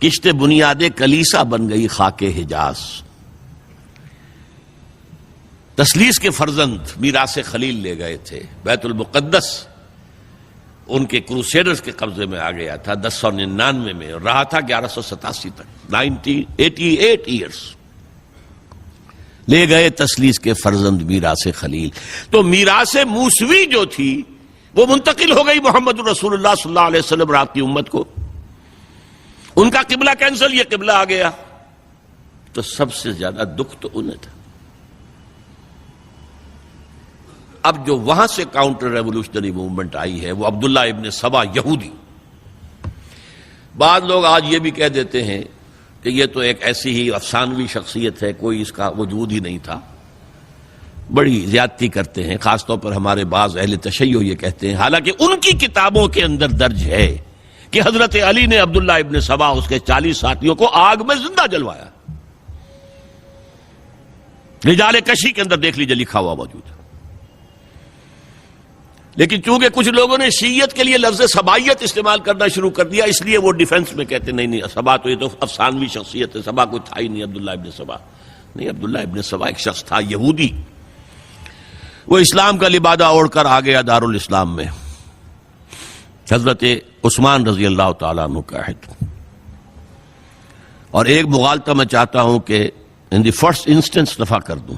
کشت بنیاد کلیسا بن گئی خاک حجاز. تثلیث کے فرزند میراث خلیل لے گئے تھے. بیت المقدس ان کے کروسیڈرز کے قبضے میں آ گیا تھا 1099 میں، اور رہا تھا 1187 تک، 88 ایئرز. لے گئے تثلیث کے فرزند میراث خلیل. تو میراث موسوی جو تھی وہ منتقل ہو گئی محمد رسول اللہ صلی اللہ علیہ وسلم رات کی امت کو. ان کا قبلہ کینسل، یہ قبلہ آ گیا. تو سب سے زیادہ دکھ تو انہیں تھا. اب جو وہاں سے کاؤنٹر ریولوشنری موومنٹ آئی ہے وہ عبداللہ ابن سبا یہودی. بعض لوگ آج یہ بھی کہہ دیتے ہیں کہ یہ تو ایک ایسی ہی افسانوی شخصیت ہے، کوئی اس کا وجود ہی نہیں تھا. بڑی زیادتی کرتے ہیں، خاص طور پر ہمارے بعض اہل تشیع یہ کہتے ہیں، حالانکہ ان کی کتابوں کے اندر درج ہے کہ حضرت علی نے عبداللہ ابن سبا اس کے 40 ساتھیوں کو آگ میں زندہ جلوایا. رجال کشی کے اندر دیکھ لیجیے لکھا ہوا موجود ہے. لیکن چونکہ کچھ لوگوں نے شیعیت کے لیے لفظ سبائیت استعمال کرنا شروع کر دیا، اس لیے وہ ڈیفنس میں کہتے نہیں سبا تو یہ تو افسانوی شخصیت ہے، سبا کوئی تھا ہی نہیں عبداللہ ابن سبا. نہیں، عبداللہ ابن سبا ایک شخص تھا یہودی. وہ اسلام کا لبادہ اوڑھ کر آ گیا دارالاسلام میں. حضرت عثمان رضی اللہ تعالیٰ عنہ کا عہد. اور ایک مغالطہ میں چاہتا ہوں کہ ان دی فرسٹ انسٹنس دفاع کر دوں.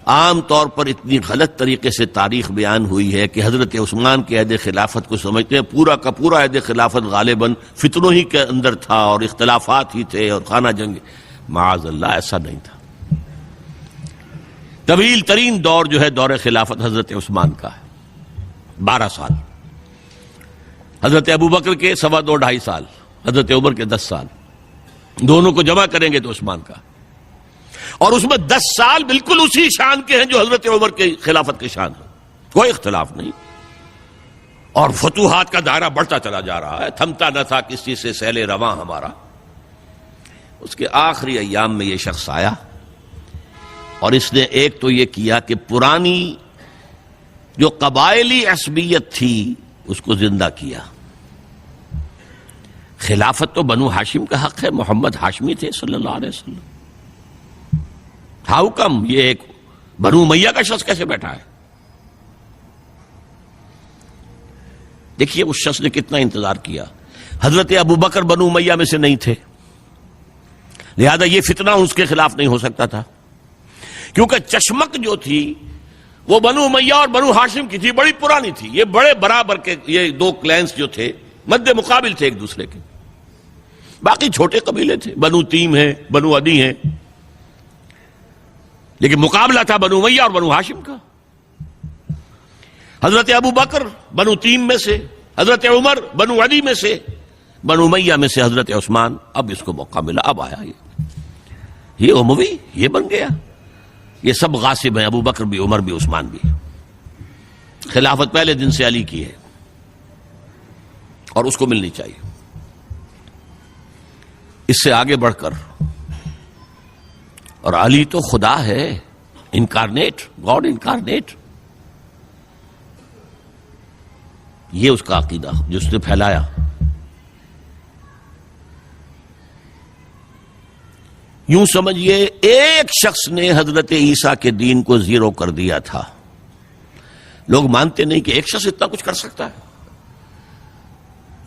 عام طور پر اتنی غلط طریقے سے تاریخ بیان ہوئی ہے کہ حضرت عثمان کے عہد خلافت کو سمجھتے ہیں پورا کا پورا عہد خلافت غالباً فتنوں ہی کے اندر تھا اور اختلافات ہی تھے اور خانہ جنگ. معاذ اللہ، ایسا نہیں تھا. طویل ترین دور جو ہے دور خلافت حضرت عثمان کا ہے، 12 سال. حضرت ابوبکر کے 2.5 سال، حضرت عمر کے 10 سال. دونوں کو جمع کریں گے تو عثمان کا. اور اس میں 10 سال بالکل اسی شان کے ہیں جو حضرت عمر کے خلافت کے شان ہیں، کوئی اختلاف نہیں. اور فتوحات کا دائرہ بڑھتا چلا جا رہا ہے، تھمتا نہ تھا کسی سے سیل رواں ہمارا. اس کے آخری ایام میں یہ شخص آیا اور اس نے ایک تو یہ کیا کہ پرانی جو قبائلی عصبیت تھی اس کو زندہ کیا. خلافت تو بنو ہاشم کا حق ہے، محمد ہاشمی تھے صلی اللہ علیہ وسلم. ہاؤ کم یہ ایک بنو امیہ کا شخص کیسے بیٹھا ہے؟ دیکھیے اس شخص نے کتنا انتظار کیا. حضرت ابوبکر بنو امیہ میں سے نہیں تھے، لہذا یہ فتنہ اس کے خلاف نہیں ہو سکتا تھا، کیونکہ چشمک جو تھی وہ بنو امیہ اور بنو ہاشم کی تھی، بڑی پرانی تھی. یہ بڑے برابر کے یہ دو کلینس جو تھے مد مقابل تھے ایک دوسرے کے. باقی چھوٹے قبیلے تھے، بنو تیم ہیں، بنو عدی ہیں، لیکن مقابلہ تھا بنو امیہ اور بنو ہاشم کا. حضرت ابوبکر بنو تیم میں سے، حضرت عمر بنو عدی میں سے، بنو امیہ میں سے حضرت عثمان. اب اس کو موقع ملا، اب آیا یہ اموی، یہ بن گیا. یہ سب غاصب ہیں، ابوبکر بھی، عمر بھی، عثمان بھی. خلافت پہلے دن سے علی کی ہے اور اس کو ملنی چاہیے. اس سے آگے بڑھ کر، اور علی تو خدا ہے، انکارنیٹ، گاڈ انکارنیٹ. یہ اس کا عقیدہ جو اس نے پھیلایا. یوں سمجھیے ایک شخص نے حضرت عیسیٰ کے دین کو زیرو کر دیا تھا. لوگ مانتے نہیں کہ ایک شخص اتنا کچھ کر سکتا ہے.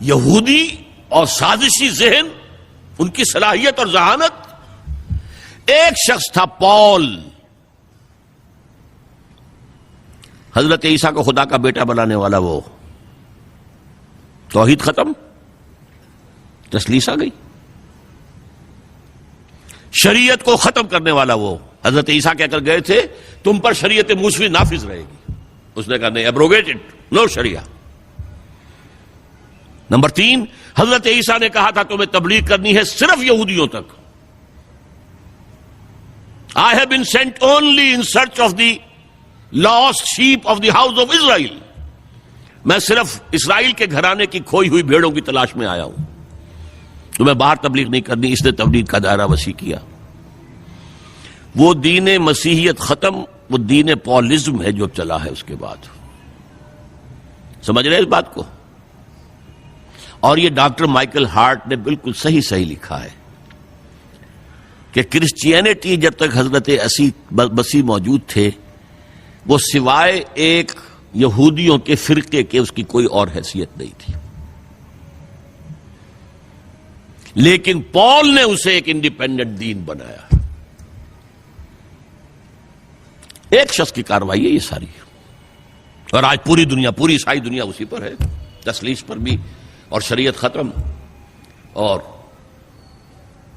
یہودی اور سازشی ذہن، ان کی صلاحیت اور ذہانت. ایک شخص تھا پال، حضرت عیسیٰ کو خدا کا بیٹا بنانے والا. وہ توحید ختم، تثلیث آ گئی. شریعت کو ختم کرنے والا وہ حضرت عیسیٰ کہہ کر گئے تھے تم پر شریعت موسوی نافذ رہے گی. اس نے کہا نہیں، ایبروگیٹڈ، نو شریعہ. نمبر 3، حضرت عیسیٰ نے کہا تھا تمہیں تبلیغ کرنی ہے صرف یہودیوں تک. I have been sent only in search of the lost sheep of the house of Israel. میں صرف اسرائیل کے گھرانے کی کھوئی ہوئی بھیڑوں کی تلاش میں آیا ہوں، تمہیں باہر تبلیغ نہیں کرنی. اس نے تبلیغ کا دائرہ وسیع کیا. وہ دین مسیحیت ختم، وہ دین پالزم ہے جو چلا ہے اس کے بعد. سمجھ رہے اس بات کو؟ اور یہ ڈاکٹر مائیکل ہارٹ نے بالکل صحیح لکھا ہے کہ کرسچینٹی جب تک حضرت مسیح موجود تھے وہ سوائے ایک یہودیوں کے فرقے کے اس کی کوئی اور حیثیت نہیں تھی، لیکن پال نے اسے ایک انڈیپینڈنٹ دین بنایا۔ ایک شخص کی کارروائی ہے یہ ساری، اور آج پوری دنیا، پوری عیسائی دنیا اسی پر ہے، تسلیس پر بھی، اور شریعت ختم، اور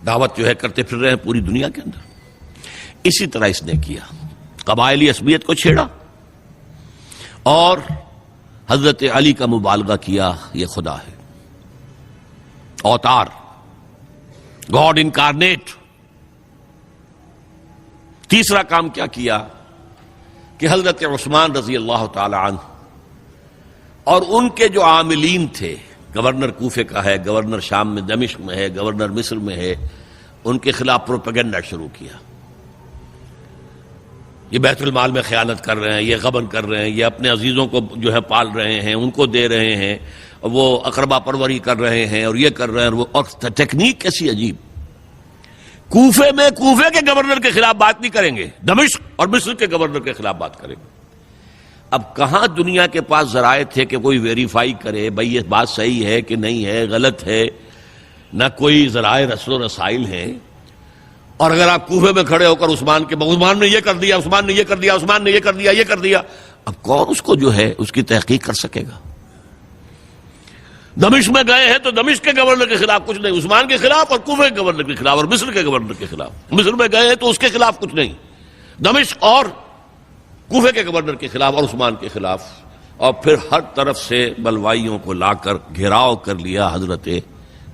دعوت جو ہے کرتے پھر رہے ہیں پوری دنیا کے اندر۔ اسی طرح اس نے کیا، قبائلی عصبیت کو چھیڑا اور حضرت علی کا مبالغہ کیا یہ خدا ہے، اوتار، گاڈ انکارنیٹ۔ تیسرا کام کیا کیا کہ حضرت عثمان رضی اللہ تعالی عنہ اور ان کے جو عاملین تھے، گورنر کوفے کا ہے، گورنر شام میں دمشق میں ہے، گورنر مصر میں ہے، ان کے خلاف پروپیگنڈا شروع کیا۔ یہ بیت المال میں خیانت کر رہے ہیں، یہ غبن کر رہے ہیں، یہ اپنے عزیزوں کو جو ہے پال رہے ہیں، ان کو دے رہے ہیں، وہ اقربا پروری کر رہے ہیں، اور یہ کر رہے ہیں، اور ٹیکنیک کیسی عجیب۔ کوفے میں کوفے کے گورنر کے خلاف بات نہیں کریں گے، دمشق اور مصر کے گورنر کے خلاف بات کریں گے۔ اب کہاں دنیا کے پاس ذرائع تھے کہ کوئی ویریفائی کرے بھئی یہ بات صحیح ہے کہ نہیں ہے، غلط ہے، نہ کوئی ذرائع رسل و رسائل ہیں۔ اور اگر آپ کوفے میں کھڑے ہو کر عثمان نے یہ کر دیا، عثمان نے یہ کر دیا، عثمان نے یہ کر دیا، یہ کر دیا، اب کون اس کو جو ہے اس کی تحقیق کر سکے گا؟ دمشق میں گئے ہیں تو دمشق کے گورنر کے خلاف کچھ نہیں، عثمان کے خلاف، اور کوفے کے گورنر کے خلاف، اور مصر کے گورنر کے خلاف۔ مصر میں گئے ہیں تو اس کے خلاف کچھ نہیں، دمشق اور کوفے کے گورنر کے خلاف اور عثمان کے خلاف، اور پھر ہر طرف سے بلوائیوں کو لا کر گھیراؤ کر لیا حضرت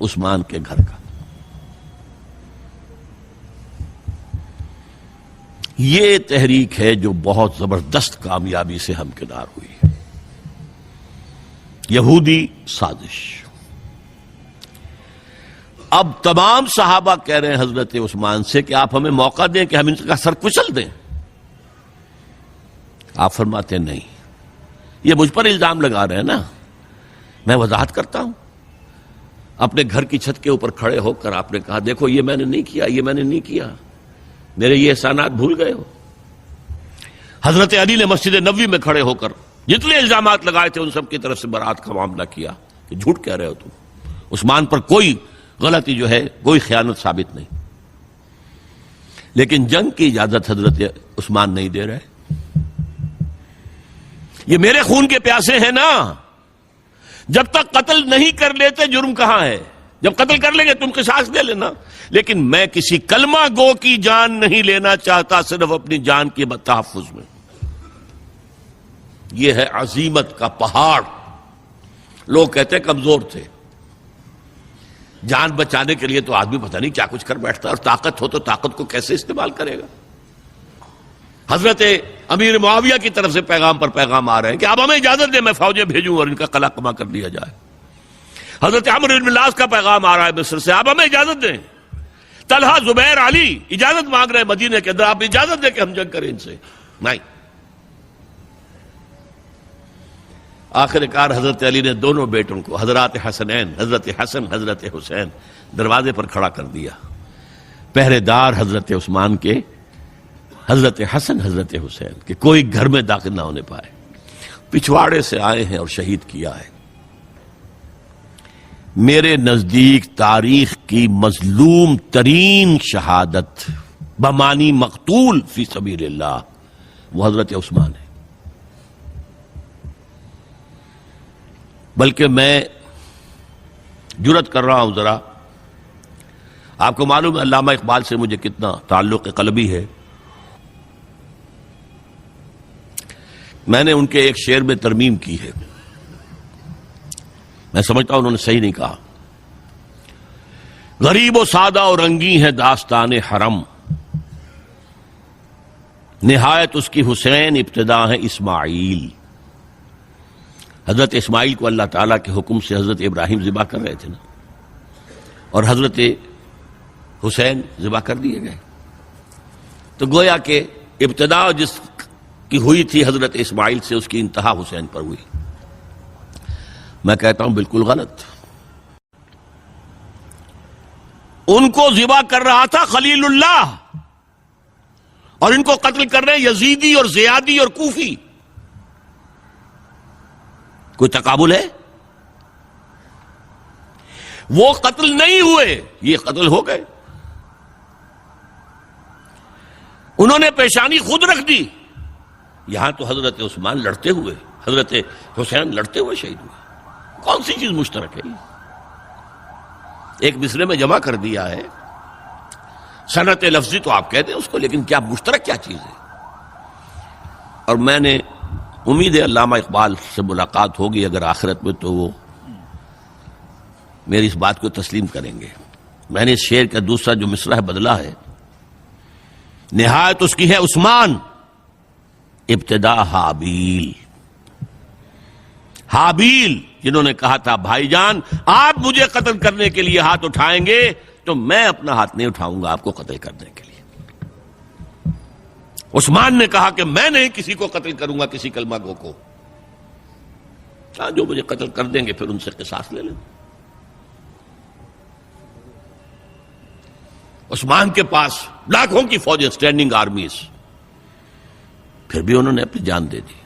عثمان کے گھر کا۔ یہ تحریک ہے جو بہت زبردست کامیابی سے ہمکنار ہوئی ہے، یہودی سازش۔ اب تمام صحابہ کہہ رہے ہیں حضرت عثمان سے کہ آپ ہمیں موقع دیں کہ ہم ان کا سر کچل دیں۔ آپ فرماتے ہیں نہیں، یہ مجھ پر الزام لگا رہے ہیں نا، میں وضاحت کرتا ہوں۔ اپنے گھر کی چھت کے اوپر کھڑے ہو کر آپ نے کہا دیکھو یہ میں نے نہیں کیا، یہ میں نے نہیں کیا، میرے یہ احسانات بھول گئے ہو۔ حضرت علی نے مسجد نبوی میں کھڑے ہو کر جتنے الزامات لگائے تھے ان سب کی طرف سے برات کا معاملہ کیا کہ جھوٹ کہہ رہے ہو تم، عثمان پر کوئی غلطی جو ہے، کوئی خیانت ثابت نہیں۔ لیکن جنگ کی اجازت حضرت عثمان نہیں دے رہے۔ یہ میرے خون کے پیاسے ہیں نا، جب تک قتل نہیں کر لیتے جرم کہاں ہے؟ جب قتل کر لیں گے تم قصاص دے لینا، لیکن میں کسی کلمہ گو کی جان نہیں لینا چاہتا، صرف اپنی جان کے تحفظ میں۔ یہ ہے عزیمت کا پہاڑ۔ لوگ کہتے ہیں کمزور تھے، جان بچانے کے لیے تو آدمی پتہ نہیں کیا کچھ کر بیٹھتا ہے، اور طاقت ہو تو طاقت کو کیسے استعمال کرے گا۔ حضرت امیر معاویہ کی طرف سے پیغام پر پیغام آ رہے ہیں کہ آپ ہمیں اجازت دیں میں فوجیں بھیجوں اور ان کا قلع کما کر دیا جائے۔ حضرت عمرو بن العاص کا پیغام آ رہا ہے مصر سے، آپ ہمیں اجازت دیں۔ طلحہ، زبیر، علی اجازت مانگ رہے ہیں مدینے کے اندر، آپ اجازت دیں کہ ہم جنگ کریں ان سے۔ نہیں۔ آخر کار حضرت علی نے دونوں بیٹوں کو، حضرات حسنین، حضرت حسن، حضرت حسین، دروازے پر کھڑا کر دیا۔ پہرے دار حضرت عثمان کے، حضرت حسن، حضرت حسین کہ کوئی گھر میں داخل نہ ہونے پائے۔ پچھواڑے سے آئے ہیں اور شہید کیا ہے۔ میرے نزدیک تاریخ کی مظلوم ترین شہادت بمانی مقتول فی سبیل اللہ وہ حضرت عثمان ہے۔ بلکہ میں جرات کر رہا ہوں ذرا، آپ کو معلوم ہے علامہ اقبال سے مجھے کتنا تعلق قلبی ہے۔ میں نے ان کے ایک شعر میں ترمیم کی ہے، میں سمجھتا ہوں انہوں نے صحیح نہیں کہا۔ غریب و سادہ اور رنگی ہے داستان حرم، نہایت اس کی حسین، ابتدا ہے اسماعیل۔ حضرت اسماعیل کو اللہ تعالیٰ کے حکم سے حضرت ابراہیم ذبح کر رہے تھے نا، اور حضرت حسین ذبح کر دیے گئے، تو گویا کہ ابتدا جس کی ہوئی تھی حضرت اسماعیل سے، اس کی انتہا حسین پر ہوئی۔ میں کہتا ہوں بالکل غلط۔ ان کو ذبح کر رہا تھا خلیل اللہ، اور ان کو قتل کر رہے ہیں یزیدی اور زیادی اور کوفی. کوئی تقابل ہے؟ وہ قتل نہیں ہوئے، یہ قتل ہو گئے. انہوں نے پیشانی خود رکھ دی. یہاں تو حضرت عثمان لڑتے ہوئے، حضرت حسین لڑتے ہوئے شہید ہوئے. کون سی چیز مشترک ہے؟ ایک مصرے میں جمع کر دیا ہے، صنعت لفظی تو آپ کہتے ہیں اس کو، لیکن کیا مشترک کیا چیز ہے؟ اور میں نے امید ہے علامہ اقبال سے ملاقات ہوگی اگر آخرت میں، تو وہ میری اس بات کو تسلیم کریں گے. میں نے اس شعر کا دوسرا جو مصرع ہے بدلا ہے. نہایت اس کی ہے عثمان، ابتدا حابیل. حابیل جنہوں نے کہا تھا بھائی جان آپ مجھے قتل کرنے کے لیے ہاتھ اٹھائیں گے تو میں اپنا ہاتھ نہیں اٹھاؤں گا آپ کو قتل کرنے کے لیے. عثمان نے کہا کہ میں نہیں کسی کو قتل کروں گا، کسی کلمہ گو کو. جو مجھے قتل کر دیں گے پھر ان سے قصاص لے لیں. عثمان کے پاس لاکھوں کی فوجیں، اسٹینڈنگ آرمیز، پھر بھی انہوں نے اپنی جان دے دی.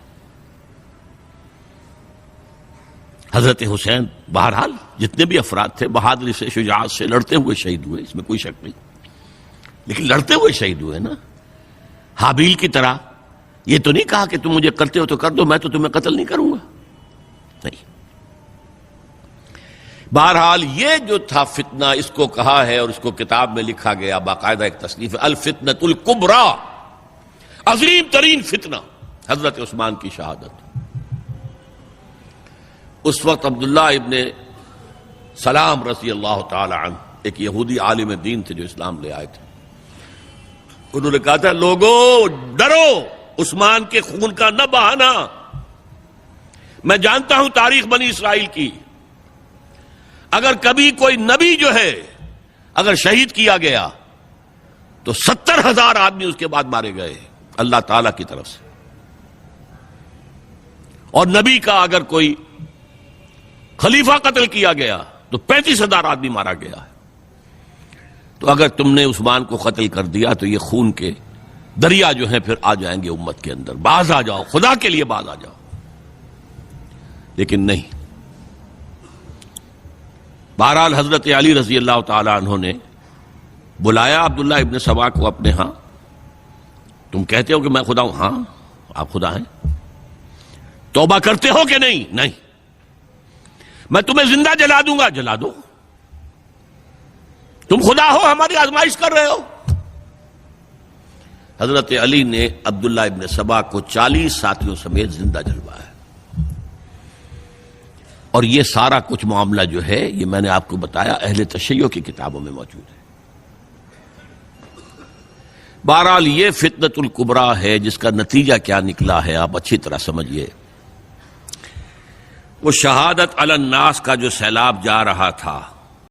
حضرت حسین بہرحال جتنے بھی افراد تھے بہادری سے، شجاعت سے لڑتے ہوئے شہید ہوئے، اس میں کوئی شک نہیں، لیکن لڑتے ہوئے شہید ہوئے نا. حابیل کی طرح یہ تو نہیں کہا کہ تم مجھے کرتے ہو تو کر دو، میں تو تمہیں قتل نہیں کروں گا، نہیں. بہرحال یہ جو تھا فتنہ، اس کو کہا ہے اور اس کو کتاب میں لکھا گیا، باقاعدہ ایک تصنیف ہے، الفتنۃ الکبریٰ، عظیم ترین فتنہ حضرت عثمان کی شہادت. اس وقت عبداللہ ابن سلام رضی اللہ تعالی عنہ ایک یہودی عالم دین تھے جو اسلام لے آئے تھے. انہوں نے کہا تھا لوگو ڈرو، عثمان کے خون کا نہ بہانا. میں جانتا ہوں تاریخ بنی اسرائیل کی، اگر کبھی کوئی نبی جو ہے اگر شہید کیا گیا تو 70,000 آدمی اس کے بعد مارے گئے اللہ تعالی کی طرف سے، اور نبی کا اگر کوئی خلیفہ قتل کیا گیا تو 35,000 آدمی مارا گیا ہے. تو اگر تم نے عثمان کو قتل کر دیا تو یہ خون کے دریا جو ہیں پھر آ جائیں گے امت کے اندر. باز آ جاؤ، خدا کے لیے باز آ جاؤ. لیکن نہیں. بہرحال حضرت علی رضی اللہ تعالی عنہ نے بلایا عبداللہ ابن سبا کو اپنے ہاں. تم کہتے ہو کہ میں خدا ہوں؟ ہاں آپ خدا ہیں. توبہ کرتے ہو کہ نہیں؟ نہیں. میں تمہیں زندہ جلا دوں گا. جلا دو، تم خدا ہو، ہماری آزمائش کر رہے ہو. حضرت علی نے عبداللہ ابن سبا کو 40 ساتھیوں سمیت زندہ جلوایا. اور یہ سارا کچھ معاملہ جو ہے یہ میں نے آپ کو بتایا اہل تشیع کی کتابوں میں موجود ہے. بہرحال یہ فتنۃ الکبریٰ ہے جس کا نتیجہ کیا نکلا ہے آپ اچھی طرح سمجھیے. وہ شہادت علی الناس کا جو سیلاب جا رہا تھا